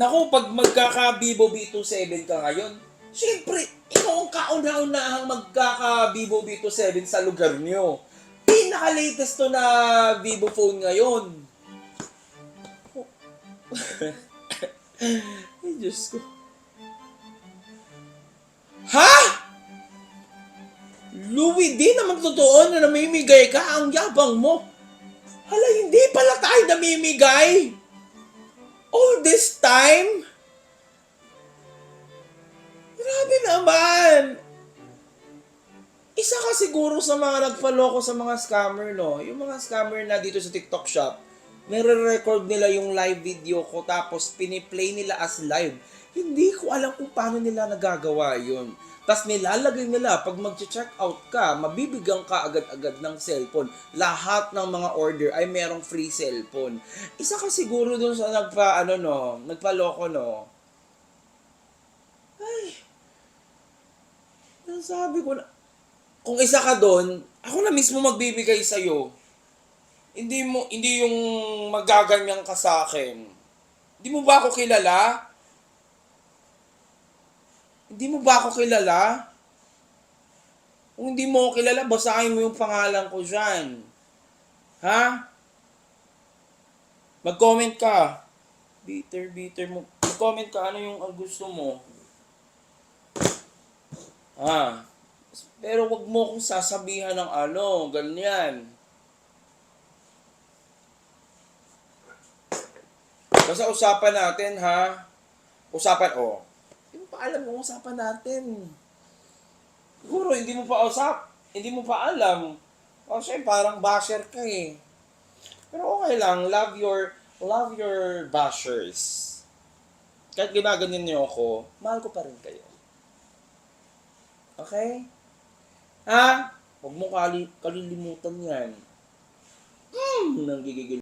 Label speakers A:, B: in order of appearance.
A: Naku, pag magkaka-Vivo V27 ka ngayon, syempre, ikaw ang kauna-unahang magkaka-Vivo V27 sa lugar nyo. Pinaka-latest to na Vivo phone ngayon. Ay, Diyos ko. Ha? Louie, di naman totoo na namimigay ka, ang yabang mo. Hala, hindi pala tayo namimigay. All this time? Grabe naman. Isa ka siguro sa mga nagpaloko sa mga scammer, no? Yung mga scammer na dito sa TikTok shop, nire-record nila yung live video ko tapos piniplay nila as live. Hindi ko alam kung paano nila nagagawa yun. Tapos nilalagay nila, pag mag-check out ka, mabibigyan ka agad-agad ng cellphone. Lahat ng mga order ay merong free cellphone. Isa ka siguro dun sa nagpaloko, no? Ay, sabi ko na, kung isa ka doon, ako na mismo magbibigay sa'yo. Hindi yung magaganyan ka sa akin. Hindi mo ba ako kilala? Hindi mo ba ako kilala? Kung hindi mo ako kilala, basahin mo yung pangalan ko dyan. Ha? Mag-comment ka. Bitter mo. Mag-comment ka, ano yung gusto mo? Ha? Pero wag mo akong sasabihan ng ganyan. Basta usapan natin, ha? Usapan, Hindi mo pa alam kung usapan natin. Siguro, hindi mo pa alam. Kasi parang basher ka eh. Pero okay lang, love your bashers. Kahit ginaganyan niyo ako, mahal ko pa rin kayo. Okay? Ha? Huwag mo kalilimutan yan. Nanggigigil.